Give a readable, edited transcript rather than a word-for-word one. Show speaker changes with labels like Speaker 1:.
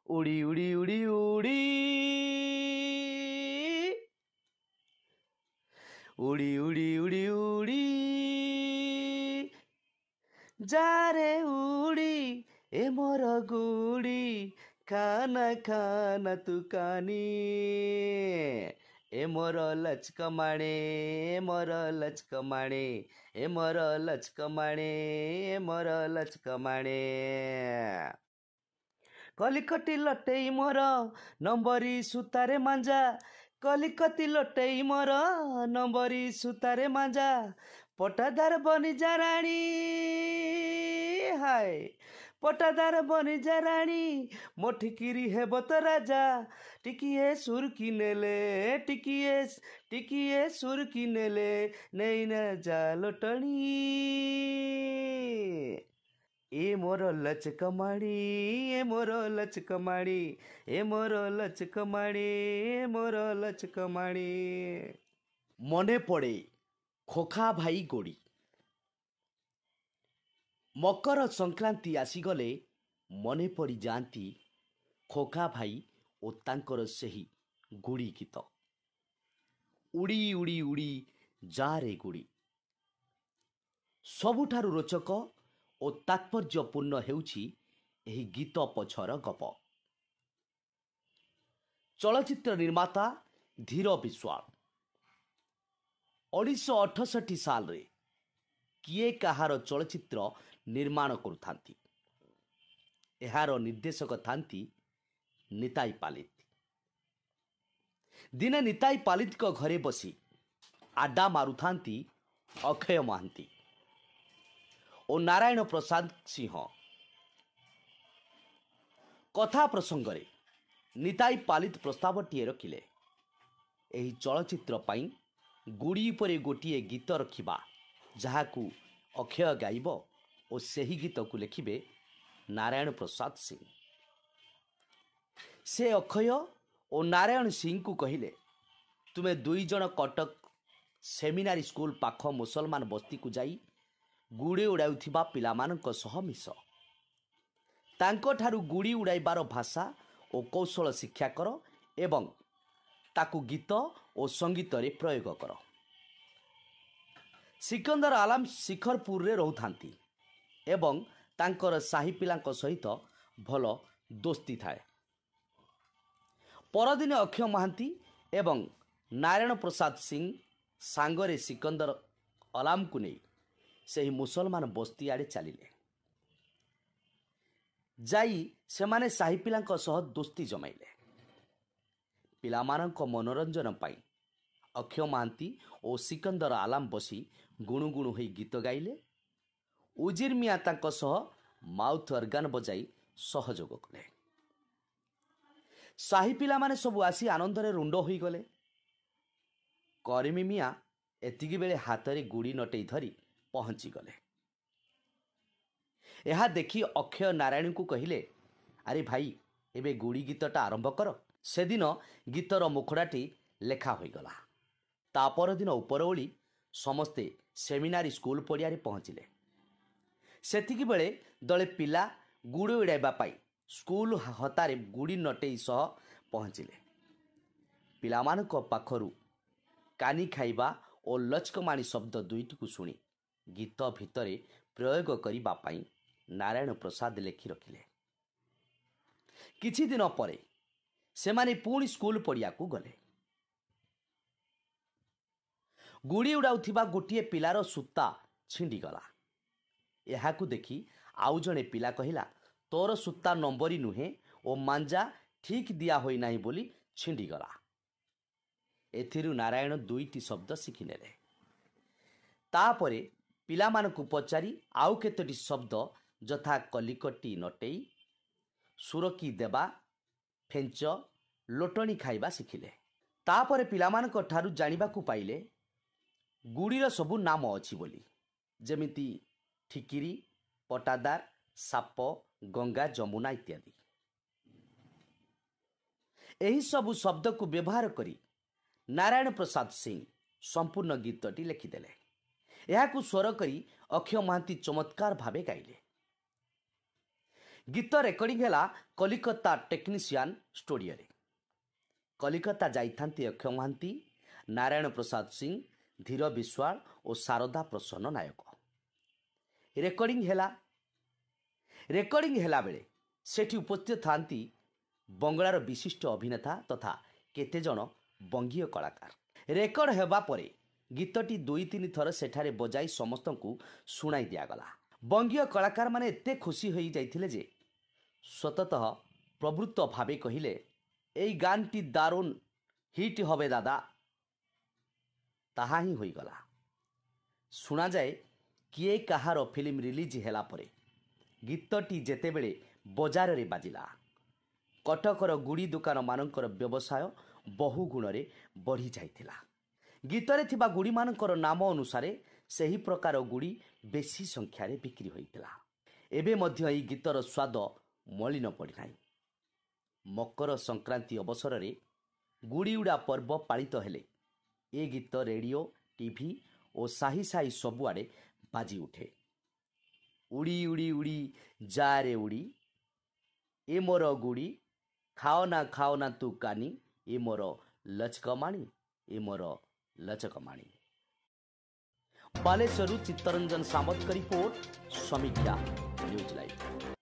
Speaker 1: उड़ी उड़ी उड़ी उड़ी उड़ी उड़ी उड़ी उड़ी जारे उड़ी ए मोर गुड़ी खाना खाना तू कानी ए मोर लचकमाणे ए मोर लचकमाणे ए मोर लचकमाणे ए मोर लचकमाणे कलिकती लटेई मोर नंबरी सुतारे मांजा कलिकती लटेई मोर नंबरी सुतारे मांजा पटादार बनी जा राणी हाय पटादार बनी जा राणी मो ठिकिरी हेब तो राजा टिकिए सुरकी नेले टिकिए सुरकी नेले नहीं न जा लोटणी ए मोर लचकमाणी ए मोर लचकमाणी ए मोर लचकमाणी ए मोर लचकमाणी मने पड़े खोखा भाई गोड़ी मकर संक्रांति आसीगले मने पड़ी जाती खोखा भाई और तांकर सही गुड़ी गीत उड़ी उड़ी उड़ी जा रे गुड़ी सबुठारु रोचक और तात्पर्यपूर्ण हेउछि एही गीत पछर गप। चलचित्र निर्माता धीर विश्वाल 1968 साल रे किए कहार चलचित्र निर्माण करुथांती एहार निर्देशक थांती निताई पालित। दिने निताई पालित को घरे बसी आडा मारुथांती अक्षय महांती और नारायण प्रसाद सिंह। कथा प्रसंग रे निताई पालित प्रस्तावटीए रखिले एही चलचित्र पाई गुड़ी परे गोटिए गीत रखिबा जहाकू अक्षय गाइब और सही गीत को लिखिबे नारायण प्रसाद सिंह। से अक्षय और नारायण सिंह को कहिले तुमे दुई जन कटक सेमिनारी स्कूल पाख मुसलमान बस्ती को जाई गुड़ी उड़ाउथिबा पिलामानक सह मिस तांको ठारू गुड़ी उड़ाइबार भाषा और कौशल शिक्षा कर एवं ताकू गीत और संगीत रे प्रयोग कर। सिकंदर आलम शिखरपुर रे रहउथांती एवं तांकर साही पिलांक सहित भल दोस्ती थाए। परदिन अक्षय महांती एवं नारायण प्रसाद सिंह सांगरे सिकंदर आलम को नहीं सही मुसलमान बस्ती आड़े चलिले जाई सेमाने साही पिलांक सह दोस्ती जमाइले। पिलामानंक मनोरंजन पाई अक्षय महांती और सिकंदर आलम बसी गुणु गुणु होई गीत गाइले। उजिर मिया तांक सह माउथ अर्गान बजाई सहयोग कले। साही पिला माने सब आसी आनंद रे रुंड होई गले। करीमी मिया एतिकी बेले हाथ रे गुड़ी नटई धरी पहुंची गले। यह देखी अक्षय नारायण को कहिले अरे भाई एबे गुड़ी गीतटा आरंभ कर। से दिन गीतर मुखड़ाटी लेखा होई गला। ता पर दिन उपरओली समस्ते सेमिनारी स्कूल पड़िया रे पहुंचिले। सेतिकी बेले दले पिला गुड़ी उड़ाइबा पाई स्कूल हतारे गुड़ी नटई सह पहुंचिले। पिलामानक पाखरु कानी खाइबा और लचकमाणी शब्द दुईटी को शुणी गीत भितरे प्रयोग करिबा पाई नारायण प्रसाद लेखि रखिले। किछि दिन परे सेमाने पुणी स्कूल पड़िया को गले। गुड़ी उड़ाउथिबा गोटिए पिलार सूता छिंडी गला। एहाकू देखी आउ जणे पिला कहिला तोर सूता नंबरी नुहे ओ मांजा ठीक दिया होई नाही बोली छिंडी गला। एथिरु नारायण दुईटी शब्द शिखिनेले। तापरे पिलामानकु पचारि आउ केतोटी शब्द जथा कलिकटी नटेई सुरकी देबा फेंच लोटणी खाइबा शिखिले। तापरे पिलामानक ठारु जानिबाकु पाइले गुड़ीर सबु नाम अछि बोली जेमिति ठिकिरी पटादार साप गंगा जमुना इत्यादि। एही सबु शब्द को व्यवहार करी नारायण प्रसाद सिंह संपूर्ण गीतटी लिखिदेले। यहाकू स्वर करी अक्षय महांती चमत्कार भावे गाइले। गीत रेकर्डिंग है कलिकता टेक्नीशियन स्टूडियो रे। कलिकता जाइथांती अक्षय महांती, नारायण प्रसाद सिंह, धीर विश्वाल और शारदा प्रसन्न नायक। रेकर्डिंग हेला बेले सेठी उपस्थित थांती बंगलार विशिष्ट अभिनेता तथा केतेजण बंगीय कलाकार। रेकर्ड हेबा परे गीतटी 2-3 थर सेठारे बजाई समस्त को शुणाई दिगला। बंगीय कलाकार माने एते खुशी हो जाइथिले जे स्वतः प्रवृत्त भावे कहिले एई गानटी दारुण हिट हबे दादा। ताहा ही होईगला। शुणा जाए किए कहार फिल्म रिलीज हेला परे गीतटी जेतेबेले बजार रे बाजिला कटकर गुड़ी दुकान मानकर व्यवसाय बहु गुण रे बढ़ी जाइथिला। गीतरे थिबा गुड़ी मानकर नाम अनुसार सही प्रकार गुड़ी बेसी संख्यार बिक्री होइतिला। एबे मध्य एई गीतर स्वाद मलिन पड़िनाई। मकर संक्रांति अवसर रे गुड़ी उड़ा पर्व पालित हेले ए गीत रेडियो, टीवी और साही साही सबुआड़े बाजी उठे। उड़ी उड़ी उड़ी जा रे उड़ी, ए मोर गुड़ी, खाओ ना तू कानी, ए मोर लचकमाणी, ए मोर लचकमाणी। बालेश्वरु चित्तरंजन सामंत का रिपोर्ट, समीक्षा न्यूज लाइव।